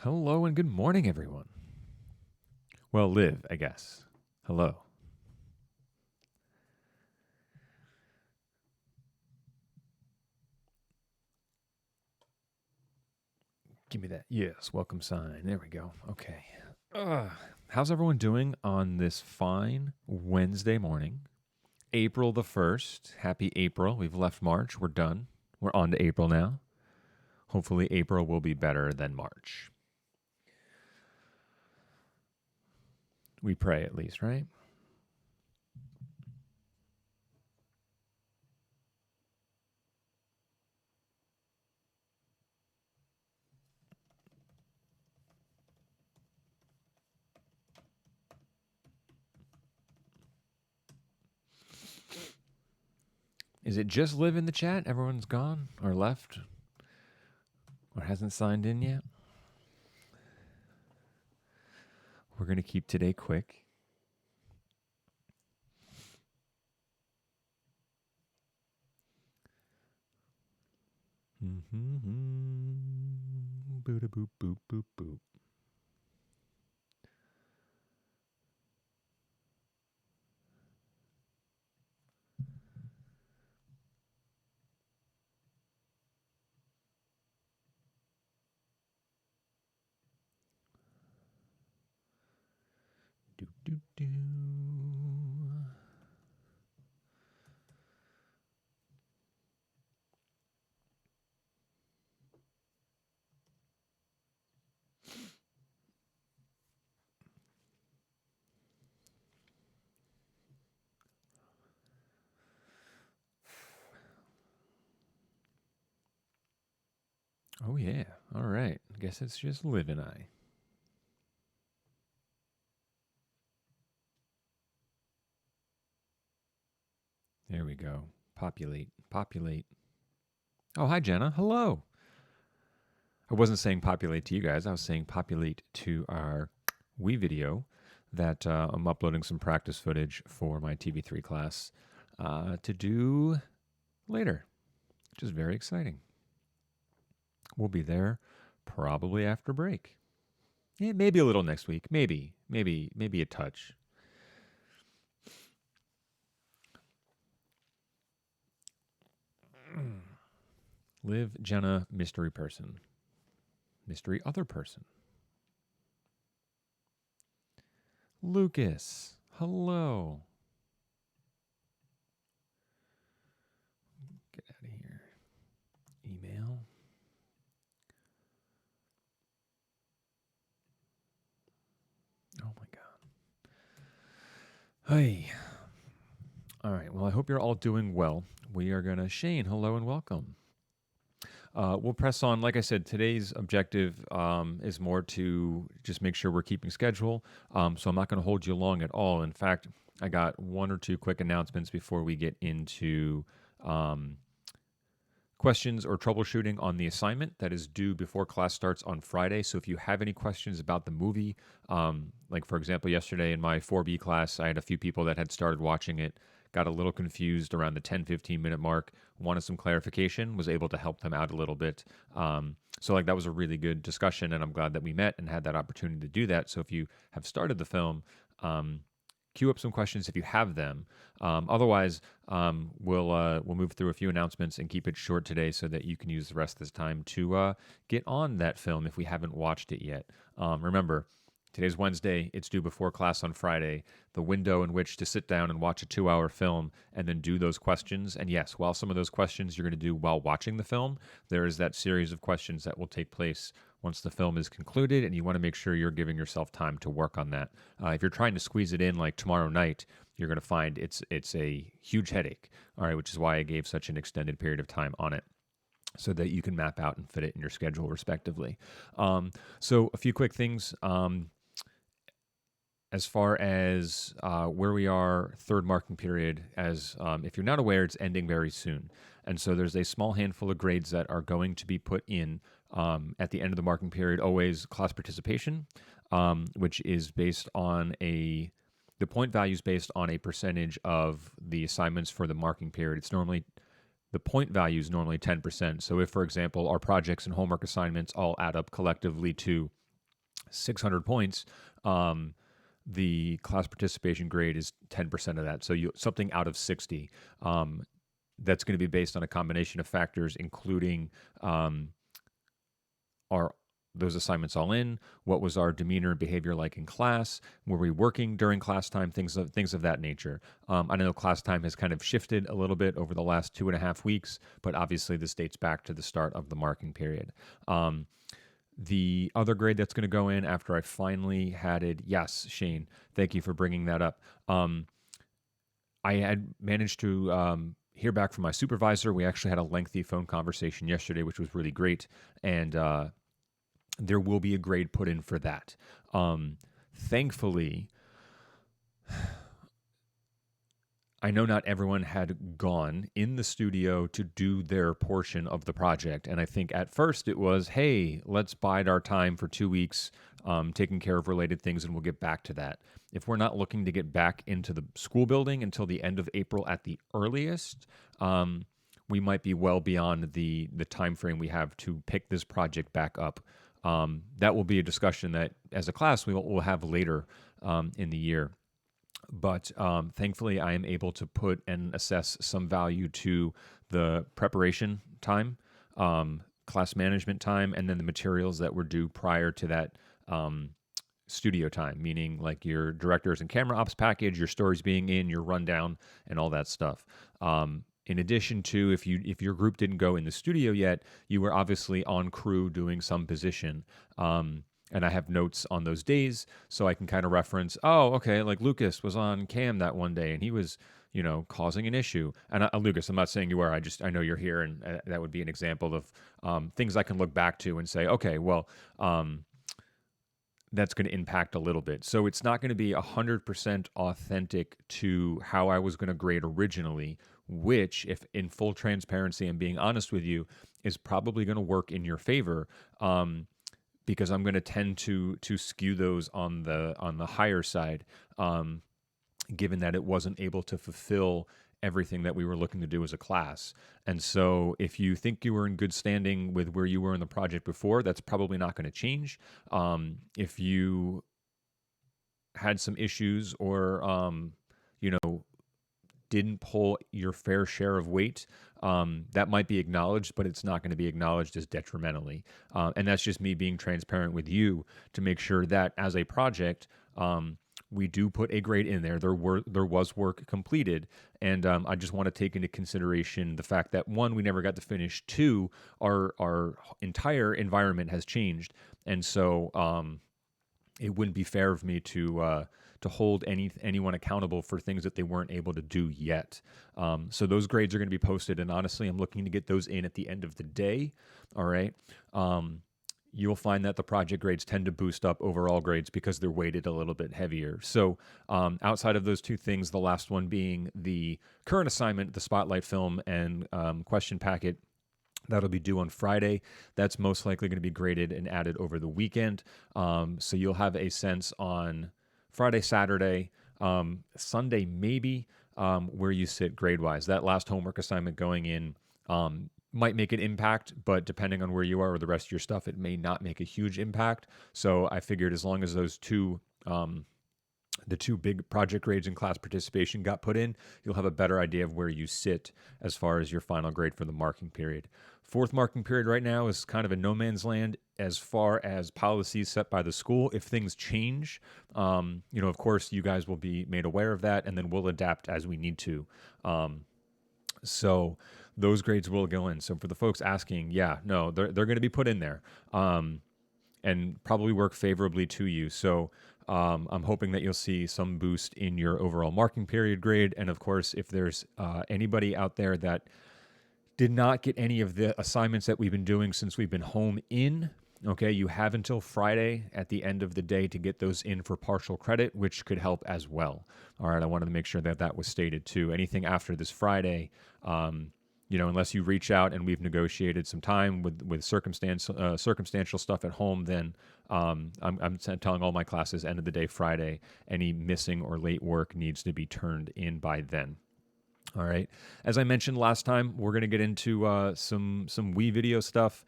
Hello and good morning, everyone. Well, Liv, I guess. Hello. Give me that. Yes, welcome sign. There we go. Okay. How's everyone doing on this fine Wednesday morning? April the 1st. Happy April. We've left March. We're done. We're on to April now. Hopefully, April will be better than March. We pray at least, right? Is it just Liv in the chat? Everyone's gone or left or hasn't signed in yet? We're going to keep today quick. Boop boop boop boop boop. Do do do. Oh yeah. All right. I guess it's just Liv and I. There we go. Populate. Populate. Oh, hi, Jenna. Hello. I wasn't saying populate to you guys. I was saying populate to our WeVideo that I'm uploading some practice footage for my TV3 class to do later, which is very exciting. We'll be there probably after break. Yeah, maybe a little next week. Maybe a touch. Liv, Jenna, mystery person. Mystery other person. Lucas, hello. Get out of here. Email. Oh my God. Hey. All right. Well, I hope you're all doing well. We are going to, Shane, hello and welcome. We'll press on. Like I said, today's objective is more to just make sure we're keeping schedule. So I'm not going to hold you long at all. In fact, I got one or two quick announcements before we get into questions or troubleshooting on the assignment that is due before class starts on Friday. So if you have any questions about the movie, like for example, yesterday in my 4B class, I had a few people that had started watching it, got a little confused around the 10-15 minute mark, wanted some clarification, was able to help them out a little bit. So like that was a really good discussion, and I'm glad that we met and had that opportunity to do that. So if you have started the film, queue up some questions if you have them. Otherwise, we'll move through a few announcements and keep it short today so that you can use the rest of this time to get on that film if we haven't watched it yet. Remember, today's Wednesday. It's due before class on Friday. The window in which to sit down and watch a 2-hour film and then do those questions. And yes, while some of those questions you're going to do while watching the film, there is that series of questions that will take place once the film is concluded, and you want to make sure you're giving yourself time to work on that. If you're trying to squeeze it in like tomorrow night, you're going to find it's a huge headache, all right, which is why I gave such an extended period of time on it, so that you can map out and fit it in your schedule respectively. So a few quick things. As far as where we are, third marking period, as if you're not aware, it's ending very soon. And so there's a small handful of grades that are going to be put in at the end of the marking period, always class participation, which is based on the point value is based on a percentage of the assignments for the marking period. It's normally, the point value is normally 10%. So if, for example, our projects and homework assignments all add up collectively to 600 points, the class participation grade is 10% of that. So something out of 60. That's going to be based on a combination of factors, including are those assignments all in? What was our demeanor and behavior like in class? Were we working during class time? Things of that nature. I know class time has kind of shifted a little bit over the last 2.5 weeks, but obviously this dates back to the start of the marking period. The other grade that's going to go in after I finally had it, yes, Shane, thank you for bringing that up. I had managed to hear back from my supervisor. We actually had a lengthy phone conversation yesterday, which was really great. And there will be a grade put in for that. Thankfully, I know not everyone had gone in the studio to do their portion of the project. And I think at first it was, hey, let's bide our time for 2 weeks, taking care of related things, and we'll get back to that. If we're not looking to get back into the school building until the end of April at the earliest, we might be well beyond the time frame we have to pick this project back up. That will be a discussion that, as a class, we'll have later in the year. But thankfully, I am able to put and assess some value to the preparation time, class management time, and then the materials that were due prior to that studio time, meaning like your directors and camera ops package, your stories being in, your rundown, and all that stuff. In addition to, if your group didn't go in the studio yet, you were obviously on crew doing some position. And I have notes on those days, so I can kind of reference, oh, okay, like Lucas was on cam that one day, and he was, causing an issue. And Lucas, I'm not saying you are. I know you're here, and that would be an example of things I can look back to and say, okay, well, that's going to impact a little bit. So it's not going to be 100% authentic to how I was going to grade originally, which, if in full transparency and being honest with you, is probably going to work in your favor. Because I'm going to tend to skew those on the higher side, given that it wasn't able to fulfill everything that we were looking to do as a class. And so if you think you were in good standing with where you were in the project before, that's probably not going to change. If you had some issues or, didn't pull your fair share of weight, that might be acknowledged, but it's not going to be acknowledged as detrimentally. And that's just me being transparent with you to make sure that as a project, we do put a grade in there. There was work completed, and I just want to take into consideration the fact that, one, we never got to finish. Two, our entire environment has changed, and so it wouldn't be fair of me to hold anyone accountable for things that they weren't able to do yet. So those grades are going to be posted, and honestly, I'm looking to get those in at the end of the day. All right. You'll find that the project grades tend to boost up overall grades because they're weighted a little bit heavier. So outside of those two things, the last one being the current assignment, the spotlight film and question packet, that'll be due on Friday. That's most likely going to be graded and added over the weekend. So you'll have a sense on Friday, Saturday, Sunday maybe, where you sit grade-wise. That last homework assignment going in might make an impact, but depending on where you are or the rest of your stuff, it may not make a huge impact. So I figured as long as those two, the two big project grades and class participation got put in, you'll have a better idea of where you sit as far as your final grade for the marking period. Fourth marking period right now is kind of a no man's land as far as policies set by the school. If things change, of course, you guys will be made aware of that, and then we'll adapt as we need to. So those grades will go in. So for the folks asking, they're going to be put in there, and probably work favorably to you. So I'm hoping that you'll see some boost in your overall marking period grade. And of course, if there's anybody out there that did not get any of the assignments that we've been doing since we've been home in, okay, you have until Friday at the end of the day to get those in for partial credit, which could help as well. All right, I wanted to make sure that that was stated too. Anything after this Friday, unless you reach out and we've negotiated some time with circumstantial stuff at home, then I'm telling all my classes end of the day Friday, any missing or late work needs to be turned in by then. All right. As I mentioned last time, we're going to get into some WeVideo stuff.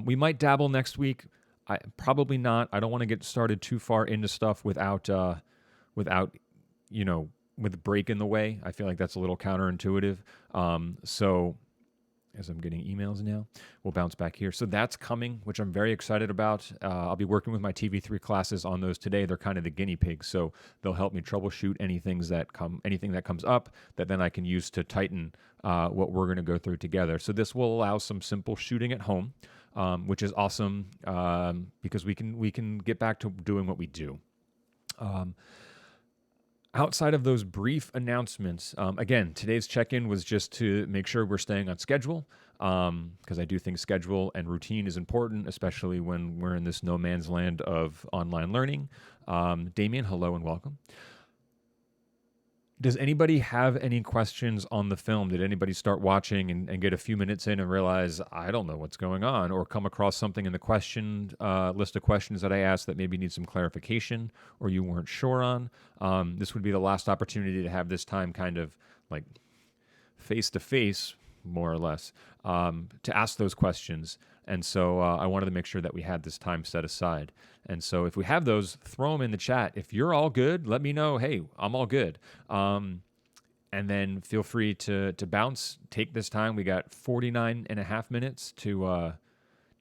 We might dabble next week. I probably not. I don't want to get started too far into stuff without you know, with break in the way. I feel like that's a little counterintuitive. So as I'm getting emails now, we'll bounce back here. So that's coming, which I'm very excited about. I'll be working with my TV3 classes on those today. They're kind of the guinea pigs, so they'll help me troubleshoot anything that comes up that then I can use to tighten what we're going to go through together. So this will allow some simple shooting at home, which is awesome because we can get back to doing what we do. Outside of those brief announcements, again, today's check-in was just to make sure we're staying on schedule, because I do think schedule and routine is important, especially when we're in this no man's land of online learning. Damien, hello and welcome. Does anybody have any questions on the film? Did anybody start watching and get a few minutes in and realize, I don't know what's going on, or come across something in the question list of questions that I asked that maybe need some clarification or you weren't sure on? This would be the last opportunity to have this time kind of like face-to-face, more or less, to ask those questions. And so I wanted to make sure that we had this time set aside. And so if we have those, throw them in the chat. If you're all good, let me know, hey, I'm all good. And then feel free to bounce. Take this time. We got 49 and a half minutes to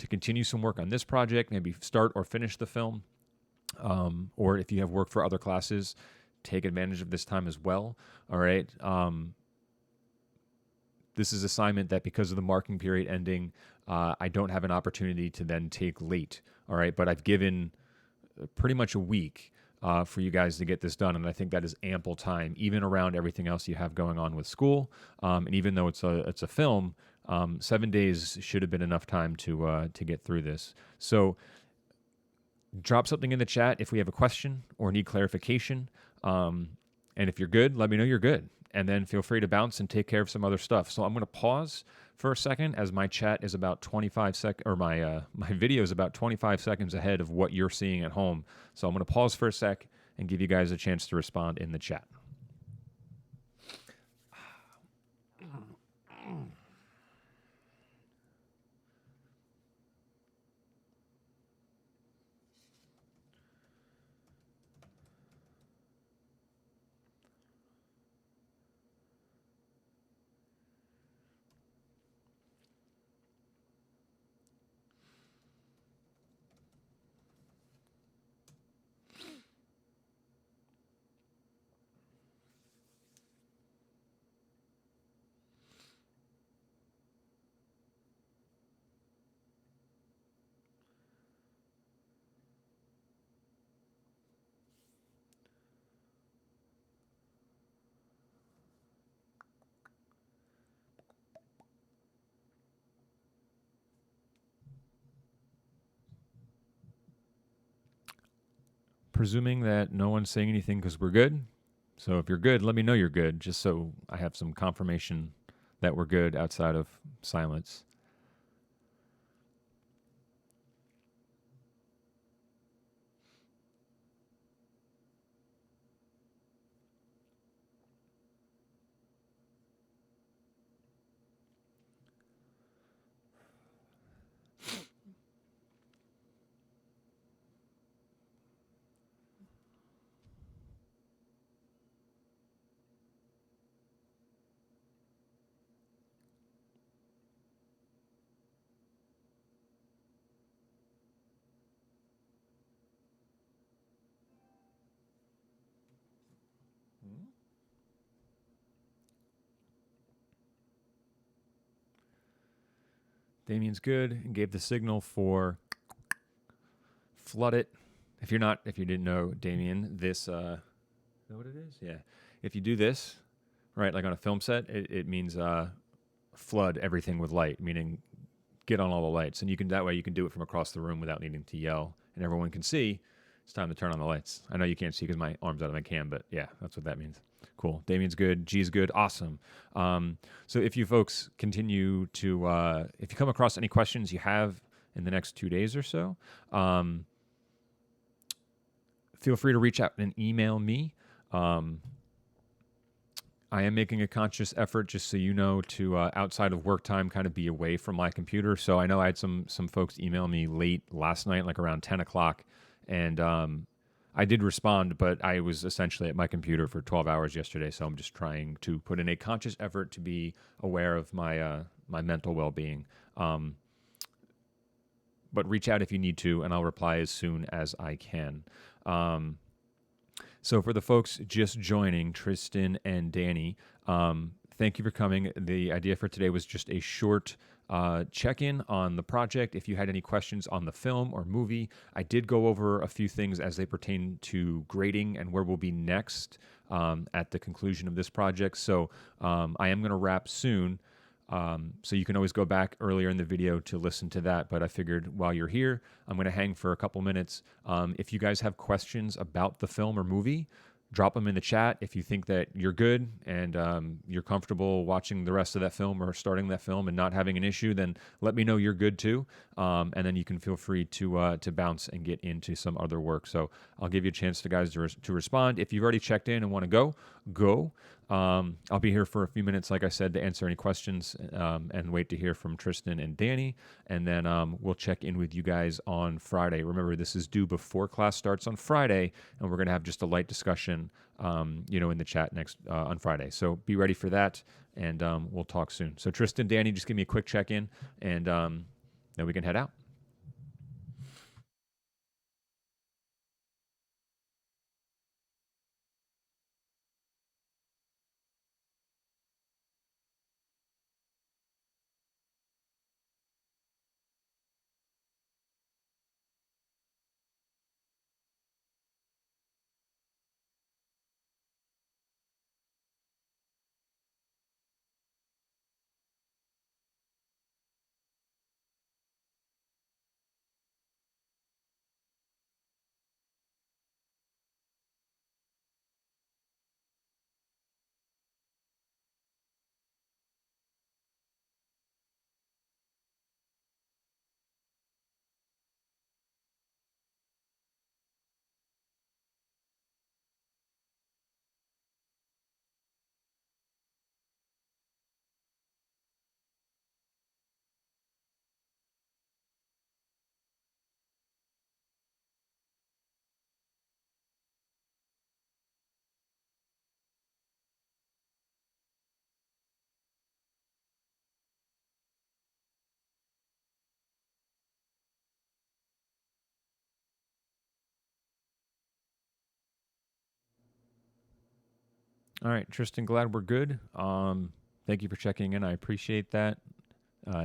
continue some work on this project, maybe start or finish the film. Or if you have work for other classes, take advantage of this time as well. All right. This is assignment that because of the marking period ending, I don't have an opportunity to then take late. All right. But I've given pretty much a week for you guys to get this done. And I think that is ample time, even around everything else you have going on with school. And even though it's a film, 7 days should have been enough time to get through this. So drop something in the chat if we have a question or need clarification. And if you're good, let me know you're good. And then feel free to bounce and take care of some other stuff. So I'm going to pause for a second as my chat is about 25 seconds, or my video is about 25 seconds ahead of what you're seeing at home. So I'm going to pause for a sec and give you guys a chance to respond in the chat. Presuming that no one's saying anything because we're good. So if you're good, let me know you're good, just so I have some confirmation that we're good outside of silence. Damien's good and gave the signal for flood it. If you didn't know, Damien, this, is that what it is? Yeah. If you do this, right, like on a film set, it means flood everything with light, meaning get on all the lights. And that way you can do it from across the room without needing to yell, and everyone can see it's time to turn on the lights. I know you can't see because my arm's out of my cam, but yeah, that's what that means. Cool. Damien's good. G's good. Awesome. So if you folks continue to, if you come across any questions you have in the next 2 days or so, feel free to reach out and email me. I am making a conscious effort, just so you know, to outside of work time, kind of be away from my computer. So I know I had some folks email me late last night, like around 10 o'clock, and I did respond, but I was essentially at my computer for 12 hours yesterday. So I'm just trying to put in a conscious effort to be aware of my mental well being. Um, but reach out if you need to, and I'll reply as soon as I can. Um, so for the folks just joining, Tristan and Danny, thank you for coming. The idea for today was just a short check-in on the project. If you had any questions on the film or movie, I did go over a few things as they pertain to grading and where we'll be next at the conclusion of this project. So I am going to wrap soon. So you can always go back earlier in the video to listen to that. But I figured while you're here, I'm going to hang for a couple minutes. If you guys have questions about the film or movie, drop them in the chat. If you think that you're good and you're comfortable watching the rest of that film or starting that film and not having an issue, then let me know you're good too. And then you can feel free to bounce and get into some other work. So I'll give you a chance to guys to respond. If you've already checked in and want to go. I'll be here for a few minutes, like I said, to answer any questions and wait to hear from Tristan and Danny. And then we'll check in with you guys on Friday. Remember, this is due before class starts on Friday, and we're going to have just a light discussion, in the chat next on Friday. So be ready for that, and we'll talk soon. So Tristan, Danny, just give me a quick check-in, and then we can head out. All right, Tristan, glad we're good. Thank you for checking in. I appreciate that.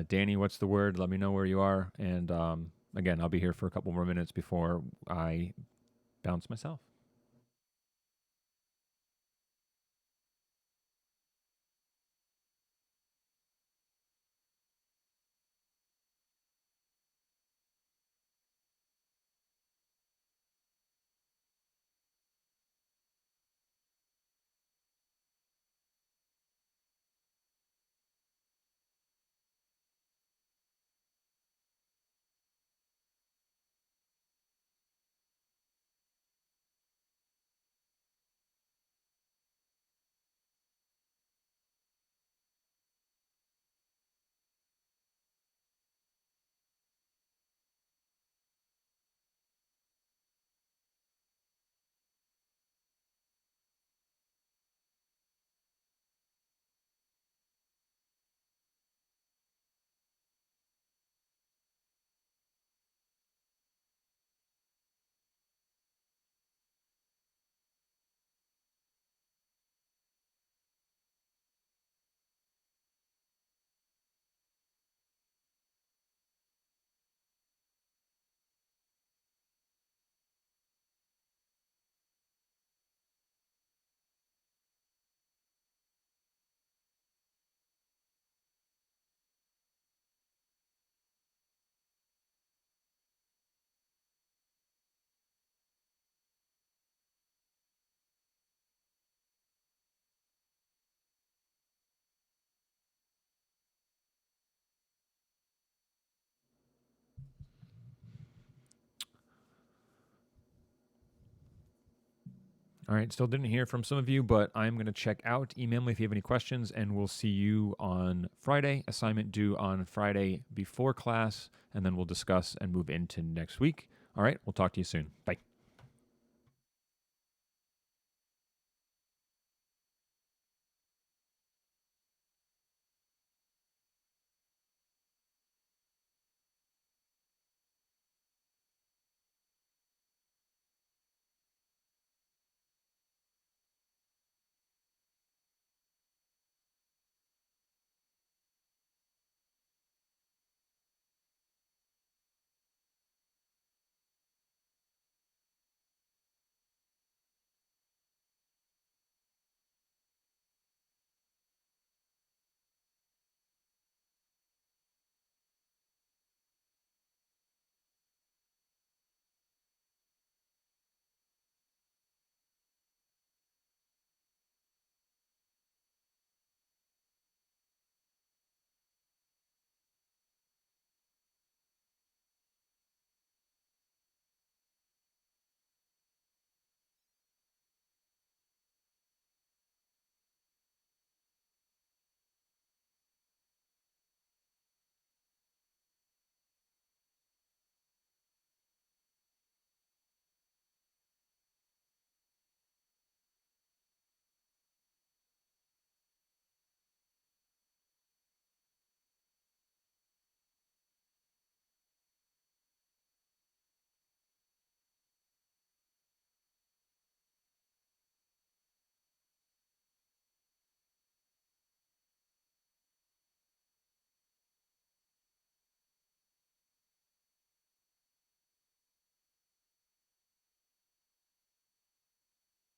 Danny, what's the word? Let me know where you are. And again, I'll be here for a couple more minutes before I bounce myself. All right, still didn't hear from some of you, but I'm going to check out. Email me if you have any questions, and we'll see you on Friday. Assignment due on Friday before class, and then we'll discuss and move into next week. All right, we'll talk to you soon. Bye.